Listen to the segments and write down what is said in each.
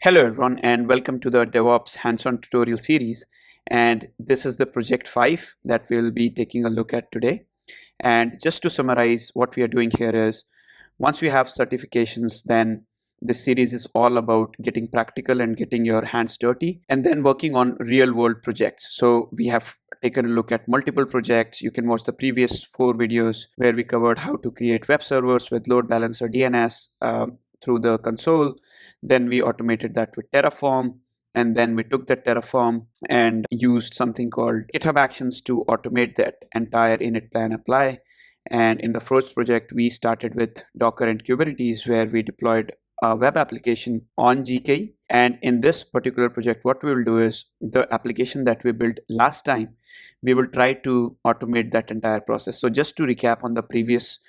Hello everyone and welcome to the DevOps hands-on tutorial series, and this is the project 5 that we'll be taking a look at today. And just to summarize, what we are doing here is once we have certifications, then this series is all about getting practical and getting your hands dirty and then working on real world projects. So we have taken a look at multiple projects. You can watch the previous 4 videos where we covered how to create web servers with load balancer DNS through the console. Then we automated that with Terraform. And then we took that Terraform and used something called GitHub Actions to automate that entire init plan apply. And in the first project, we started with Docker and Kubernetes, where we deployed a web application on GKE. And in this particular project, what we will do is the application that we built last time, we will try to automate that entire process. So just to recap on the previous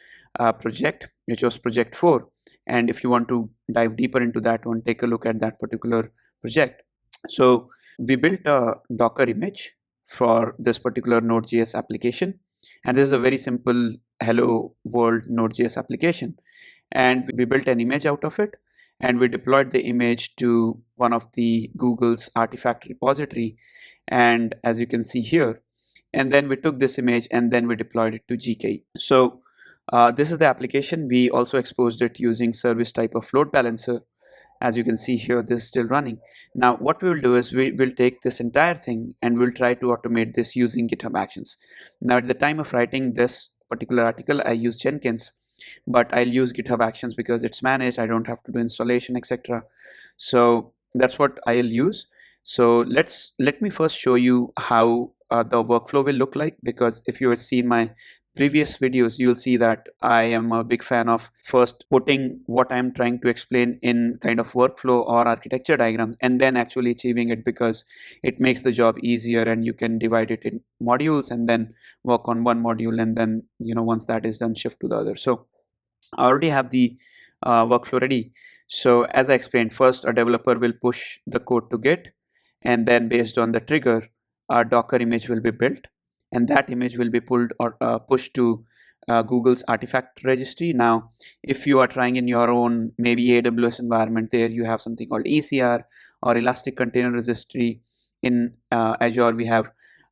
project, which was project 4. And if you want to dive deeper into that one, take a look at that particular project. So we built a Docker image for this particular Node.js application. And this is a very simple hello world Node.js application. And we built an image out of it. And we deployed the image to one of the Google's Artifact repository. And as you can see here, and then we took this image and then we deployed it to GKE. So this is the application. We also exposed it using service type of load balancer. As you can see here, this is still running. Now, what we will do is we will take this entire thing and we'll try to automate this using GitHub Actions. Now, at the time of writing this particular article, I use Jenkins, but I'll use GitHub Actions because it's managed. I don't have to do installation, etc. So that's what I'll use. So let me first show you how the workflow will look like, because if you have seen my previous videos, you'll see that I am a big fan of first putting what I'm trying to explain in kind of workflow or architecture diagram and then actually achieving it, because it makes the job easier and you can divide it in modules and then work on one module, and then once that is done, shift to the other. So I already have the workflow ready. So as I explained, first a developer will push the code to Git, and then based on the trigger, a Docker image will be built, and that image will be pulled or pushed to Google's Artifact Registry. Now, if you are trying in your own maybe AWS environment, there you have something called ECR or Elastic Container Registry. In Azure, we have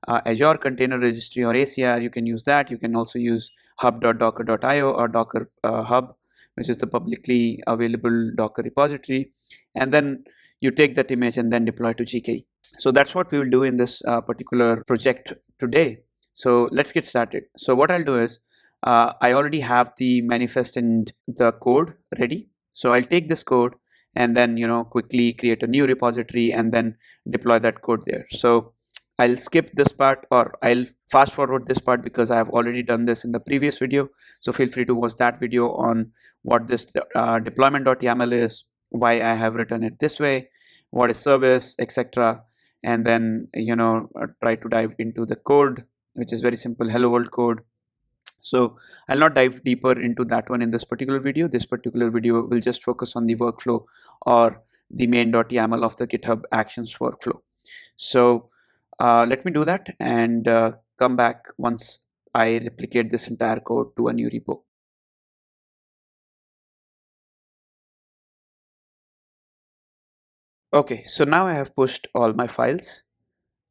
Azure Container Registry or ACR. You can use that. You can also use hub.docker.io or Docker Hub, which is the publicly available Docker repository. And then you take that image and then deploy to GKE. So that's what we will do in this particular project today. So let's get started. So what I'll do is I already have the manifest and the code ready. So I'll take this code and then quickly create a new repository and then deploy that code there. So I'll skip this part, or I'll fast forward this part, because I have already done this in the previous video. So feel free to watch that video on what this deployment.yaml is, why I have written it this way, what is service, etc. And then try to dive into the code, which is very simple hello world code. So I'll not dive deeper into that one in this particular video. This particular video will just focus on the workflow or the main.yaml of the GitHub Actions workflow. So let me do that and come back once I replicate this entire code to a new repo. Okay, so now I have pushed all my files,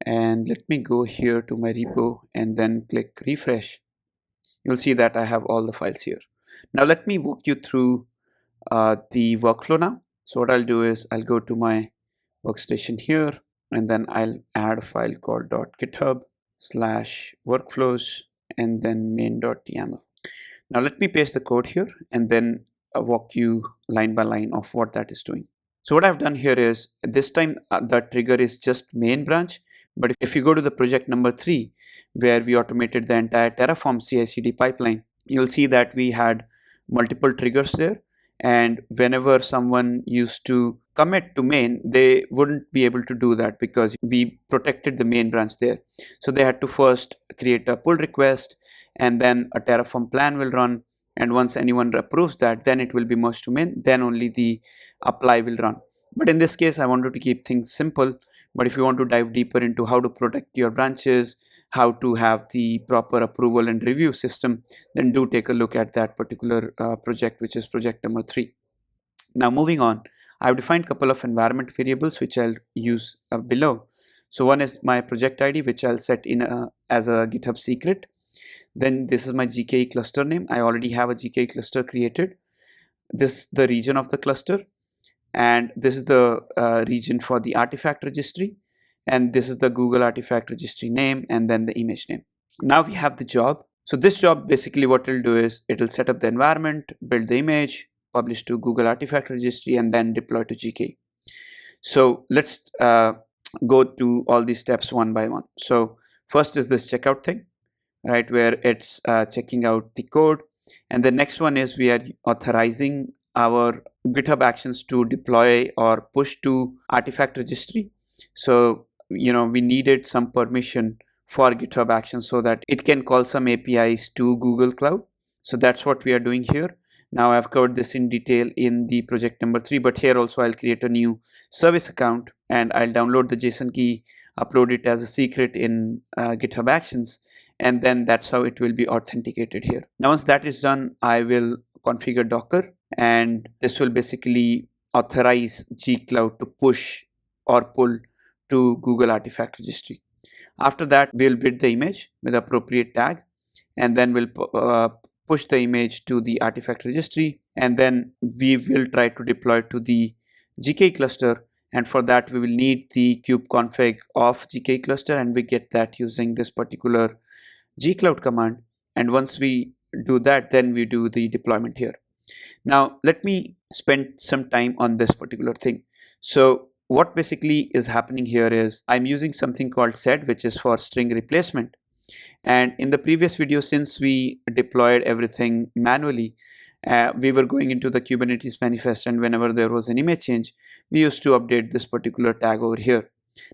and let me go here to my repo and then click refresh. You'll see that I have all the files here. Now let me walk you through the workflow now. So what I'll do is I'll go to my workstation here, and then I'll add a file called .github/workflows and then main.yaml. Now let me paste the code here and then walk you line by line of what that is doing. So what I've done here is this time the trigger is just main branch. But if you go to the project number 3, where we automated the entire Terraform CI/CD pipeline, you'll see that we had multiple triggers there. And whenever someone used to commit to main, they wouldn't be able to do that because we protected the main branch there. So they had to first create a pull request, and then a Terraform plan will run. And once anyone approves that, then it will be merged to main, then only the apply will run. But in this case, I wanted to keep things simple. But if you want to dive deeper into how to protect your branches, how to have the proper approval and review system, then do take a look at that particular project, which is project number 3. Now moving on, I've defined a couple of environment variables which I'll use below. So one is my project ID, which I'll set in as a GitHub secret. Then this is my GKE cluster name. I already have a GKE cluster created. This is the region of the cluster, and this is the region for the artifact registry, and this is the Google Artifact Registry name, and then the image name. Now we have the job. So this job, basically what it'll do is it'll set up the environment, build the image, publish to Google Artifact Registry, and then deploy to GKE. So let's go to all these steps one by one. So first is this checkout thing, right, where it's checking out the code. And the next one is we are authorizing our GitHub Actions to deploy or push to Artifact Registry. So, we needed some permission for GitHub Actions so that it can call some APIs to Google Cloud. So that's what we are doing here. Now I've covered this in detail in the project number 3, but here also I'll create a new service account and I'll download the JSON key, upload it as a secret in GitHub Actions, and then that's how it will be authenticated here. Now once that is done, I will configure Docker, and this will basically authorize G-Cloud to push or pull to Google Artifact Registry. After that, we'll build the image with appropriate tag, and then we'll push the image to the Artifact Registry, and then we will try to deploy to the GKE cluster. And for that, we will need the kubeconfig of GKE cluster, and we get that using this particular gcloud command. And once we do that, then we do the deployment here. Now, let me spend some time on this particular thing. So what basically is happening here is I'm using something called sed, which is for string replacement. And in the previous video, since we deployed everything manually, we were going into the Kubernetes manifest, and whenever there was an image change, we used to update this particular tag over here.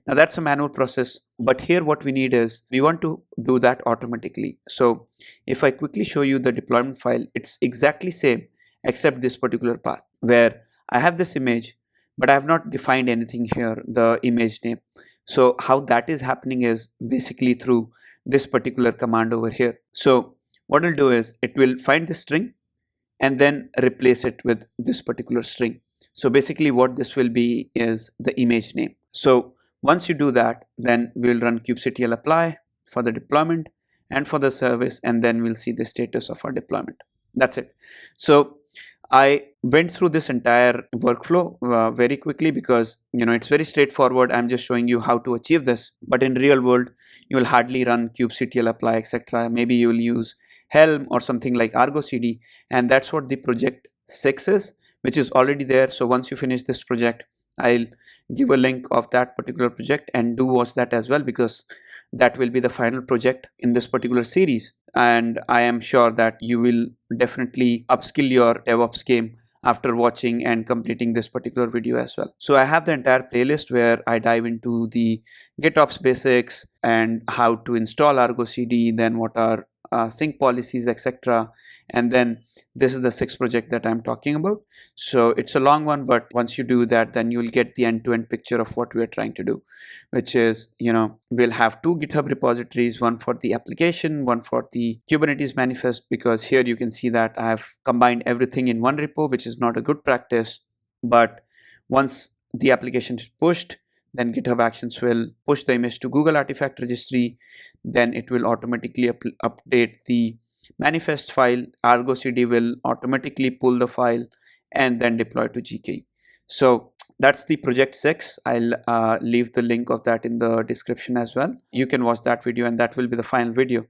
Now that's a manual process, but here what we need is we want to do that automatically. So if I quickly show you the deployment file, it's exactly same except this particular path where I have this image, but I have not defined anything here, the image name. So how that is happening is basically through this particular command over here. So what it'll do is it will find the string and then replace it with this particular string. So basically what this will be is the image name. So once you do that, then we'll run kubectl apply for the deployment and for the service, and then we'll see the status of our deployment. That's it. So I went through this entire workflow very quickly because it's very straightforward. I'm just showing you how to achieve this, but in real world you will hardly run kubectl apply, etc. Maybe you will use Helm or something like Argo CD, and that's what the project 6 is, which is already there. So once you finish this project, I'll give a link of that particular project, and do watch that as well, because that will be the final project in this particular series. And I am sure that you will definitely upskill your DevOps game after watching and completing this particular video as well. So I have the entire playlist where I dive into the GitOps basics and how to install Argo CD, then what are sync policies, etc. And then this is the 6th project that I'm talking about. So it's a long one, but once you do that, then you'll get the end-to-end picture of what we're trying to do, which is, we'll have 2 GitHub repositories, one for the application, one for the Kubernetes manifest, because here you can see that I've combined everything in one repo, which is not a good practice. But once the application is pushed, then GitHub Actions will push the image to Google Artifact Registry. Then it will automatically update the manifest file. Argo CD will automatically pull the file and then deploy to GKE. So that's the project 6. I'll leave the link of that in the description as well. You can watch that video, and that will be the final video.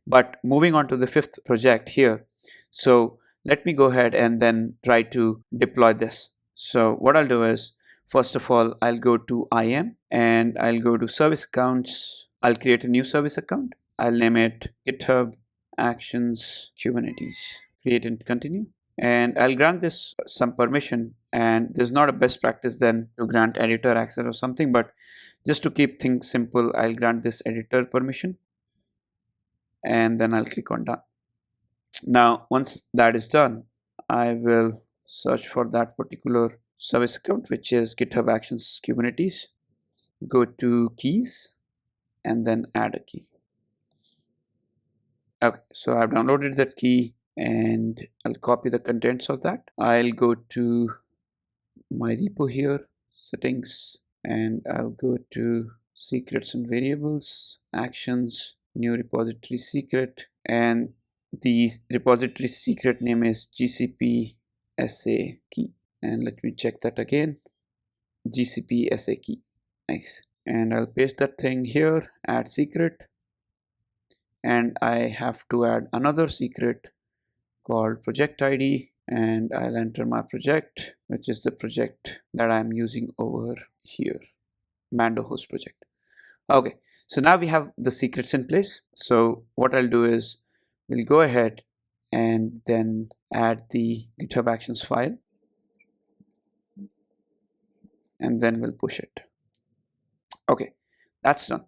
But moving on to the 5th project here. So let me go ahead and then try to deploy this. So what I'll do is, first of all, I'll go to IAM and I'll go to service accounts. I'll create a new service account. I'll name it GitHub Actions Kubernetes. Create and continue. And I'll grant this some permission. And there's not a best practice then to grant editor access or something, but just to keep things simple, I'll grant this editor permission. And then I'll click on done. Now, once that is done, I will search for that particular service account, which is GitHub Actions Kubernetes. Go to keys and then add a key. Okay, so I've downloaded that key and I'll copy the contents of that. I'll go to my repo here, settings, and I'll go to secrets and variables, actions, new repository secret, and the repository secret name is GCP SA key. And let me check that again, GCP SA key. Nice. And I'll paste that thing here, add secret, and I have to add another secret called project ID, and I'll enter my project, which is the project that I'm using over here, Mando host project. Okay, so now we have the secrets in place. So what I'll do is we'll go ahead and then add the GitHub Actions file, and then we'll push it. Okay, that's done.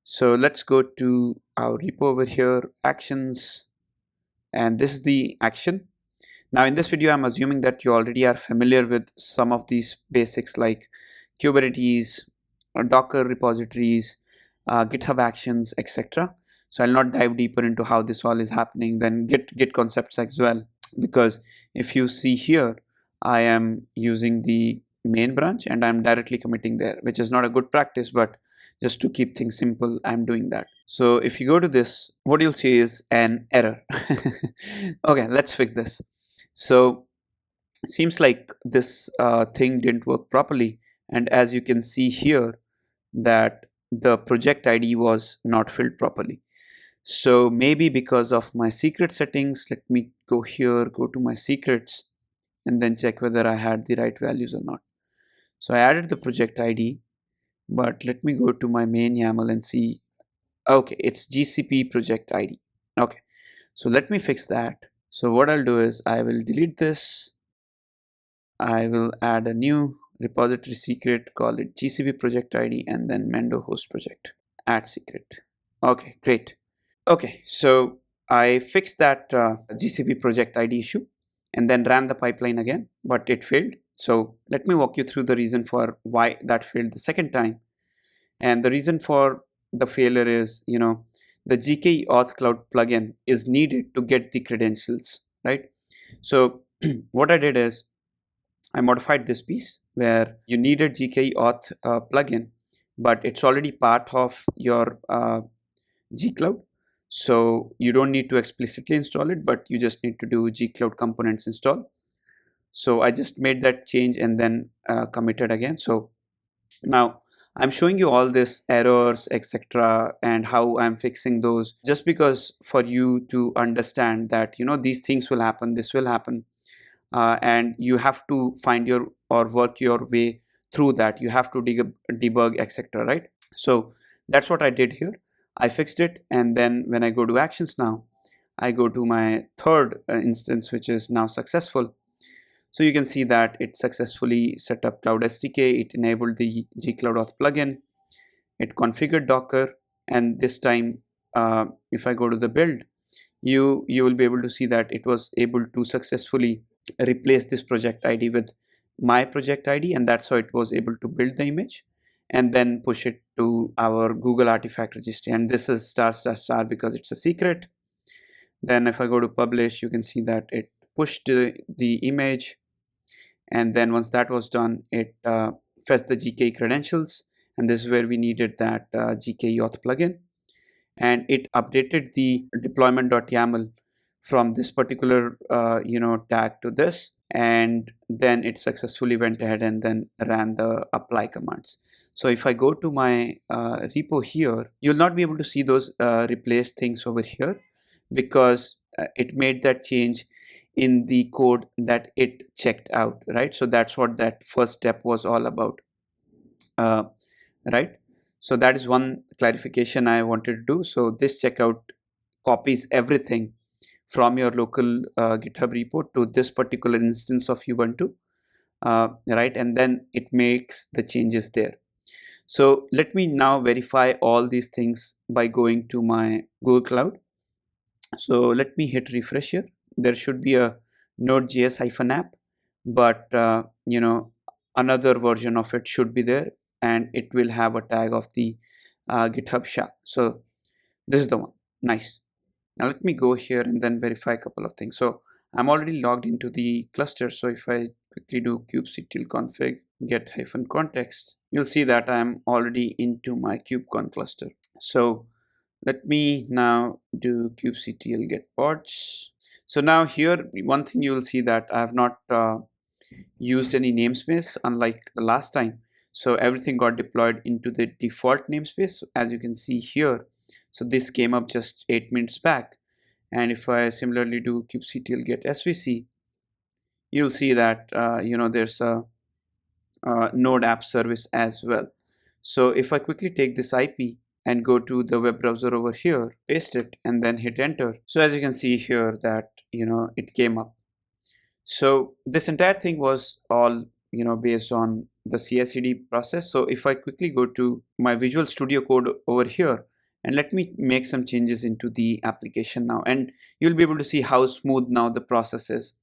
So let's go to our repo over here, actions, and this is the action. Now in this video, I'm assuming that you already are familiar with some of these basics like Kubernetes, Docker repositories, GitHub Actions, etc. So I'll not dive deeper into how this all is happening, then Git concepts as well, because if you see here, I am using the main branch and I'm directly committing there, which is not a good practice, but just to keep things simple, I'm doing that. So if you go to this, what you'll see is an error. Okay, let's fix this. So seems like this thing didn't work properly, and as you can see here that the project ID was not filled properly. So maybe because of my secret settings, let me go here, go to my secrets, and then check whether I had the right values or not. So I added the project ID, but let me go to my main YAML and see. Okay, it's GCP project ID. Okay, so let me fix that. So what I'll do is I will delete this. I will add a new repository secret, call it GCP project ID, and then Mando host project, add secret. Okay, great. Okay, so I fixed that GCP project ID issue and then ran the pipeline again, but it failed. So let me walk you through the reason for why that failed the second time. And the reason for the failure is, the GKE Auth Cloud plugin is needed to get the credentials, right? So what I did is I modified this piece where you needed GKE Auth plugin, but it's already part of your gcloud. So you don't need to explicitly install it, but you just need to do gcloud components install. So I just made that change and then committed again. So now I'm showing you all this errors, etc., and how I'm fixing those, just because for you to understand that these things will happen, this will happen, and you have to find your or work your way through that. You have to debug, etc., right? So that's what I did here. I fixed it, and then when I go to actions now, I go to my third instance, which is now successful. So you can see that it successfully set up Cloud SDK, it enabled the gcloud auth plugin, it configured Docker, and this time if I go to the build, you will be able to see that it was able to successfully replace this project ID with my project ID, and that's how it was able to build the image and then push it to our Google Artifact Registry. And this is *** because it's a secret. Then if I go to publish, you can see that it pushed the image, and then once that was done, it fetched the GKE credentials, and this is where we needed that GKE auth plugin, and it updated the deployment.yaml from this particular tag to this, and then it successfully went ahead and then ran the apply commands. So if I go to my repo here, you'll not be able to see those replace things over here, because it made that change in the code that it checked out, right? So that's what that first step was all about, right? So that is one clarification I wanted to do. So this checkout copies everything from your local GitHub repo to this particular instance of Ubuntu, right? And then it makes the changes there. So let me now verify all these things by going to my Google Cloud. So let me hit refresh here. There should be a Node.js -app, but another version of it should be there, and it will have a tag of the GitHub shell. So this is the one. Nice. Now let me go here and then verify a couple of things. So I'm already logged into the cluster. So if I quickly do kubectl config get -context, you'll see that I'm already into my kubecon cluster. So let me now do kubectl get pods. So now here, one thing you will see that I have not used any namespace unlike the last time. So everything got deployed into the default namespace, as you can see here. So this came up just 8 minutes back. And if I similarly do kubectl get svc, you'll see that there's a node app service as well. So if I quickly take this IP and go to the web browser over here, paste it, and then hit enter. So as you can see here that, it came up. So this entire thing was all, based on the CI/CD process. So if I quickly go to my Visual Studio Code over here, and let me make some changes into the application now, and you'll be able to see how smooth now the process is.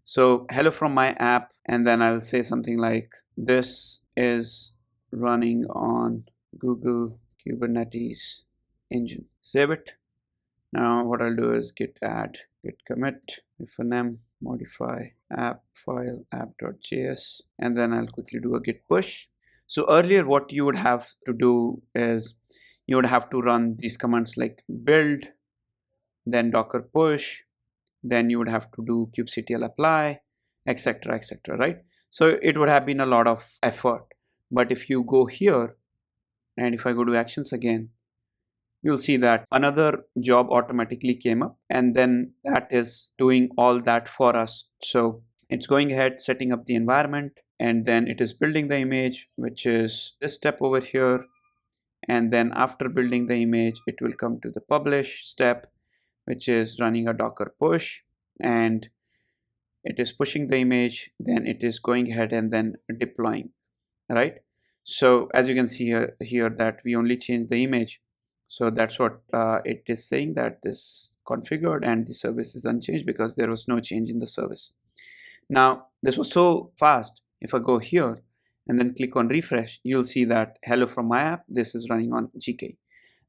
So hello from my app, and then I'll say something like, this is running on Google Kubernetes Engine. Save it. Now what I'll do is git add, git commit, fnm, modify app file app.js, and then I'll quickly do a git push. So earlier what you would have to do is you would have to run these commands like build, then docker push, then you would have to do kubectl apply, etc., right? So it would have been a lot of effort. But if you go here, and if I go to actions again, you'll see that another job automatically came up, and then that is doing all that for us. So it's going ahead, setting up the environment, and then it is building the image, which is this step over here. And then after building the image, it will come to the publish step, which is running a docker push, and it is pushing the image, then it is going ahead and then deploying, right? So as you can see here that we only changed the image. So that's what it is saying, that this configured and the service is unchanged because there was no change in the service. Now this was so fast. If I go here and then click on refresh, you'll see that hello from my app, this is running on GKE.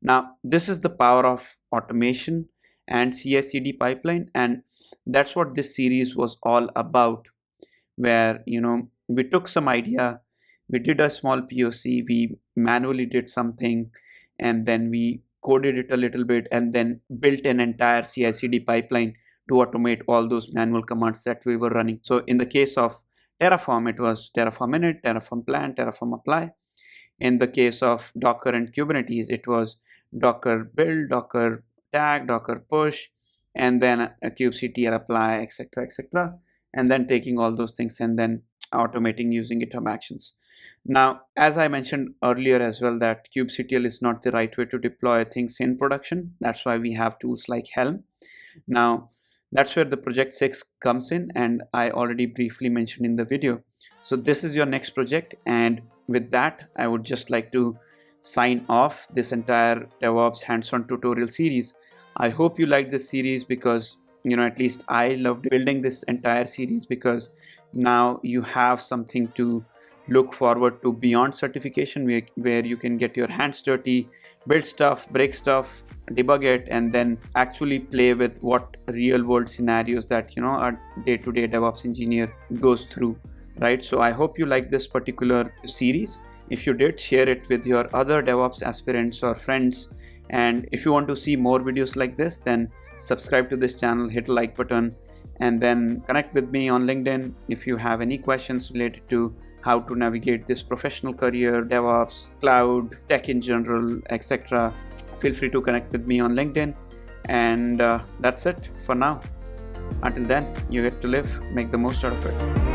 Now this is the power of automation and CI/CD pipeline, and that's what this series was all about, where we took some idea, we did a small POC, we manually did something, and then we coded it a little bit and then built an entire CI/CD pipeline to automate all those manual commands that we were running. So in the case of Terraform, it was Terraform init, Terraform plan, Terraform apply. In the case of Docker and Kubernetes, it was Docker build, Docker tag, Docker push, and then a kubectl apply, etc., and then taking all those things and then automating using GitHub Actions. Now, as I mentioned earlier as well, that kubectl is not the right way to deploy things in production. That's why we have tools like Helm. Now, that's where the project 6 comes in, and I already briefly mentioned in the video. So this is your next project, and with that, I would just like to sign off this entire DevOps hands-on tutorial series. I hope you liked this series because, at least I loved building this entire series, because now you have something to look forward to beyond certification, where you can get your hands dirty, build stuff, break stuff, debug it, and then actually play with what real world scenarios that a day-to-day DevOps engineer goes through, right? So I hope you like this particular series. If you did, share it with your other DevOps aspirants or friends. And if you want to see more videos like this, then subscribe to this channel, hit the like button, and then connect with me on LinkedIn if you have any questions related to how to navigate this professional career, DevOps, cloud, tech in general, etc. Feel free to connect with me on LinkedIn. And that's it for now. Until then, you get to live, make the most out of it.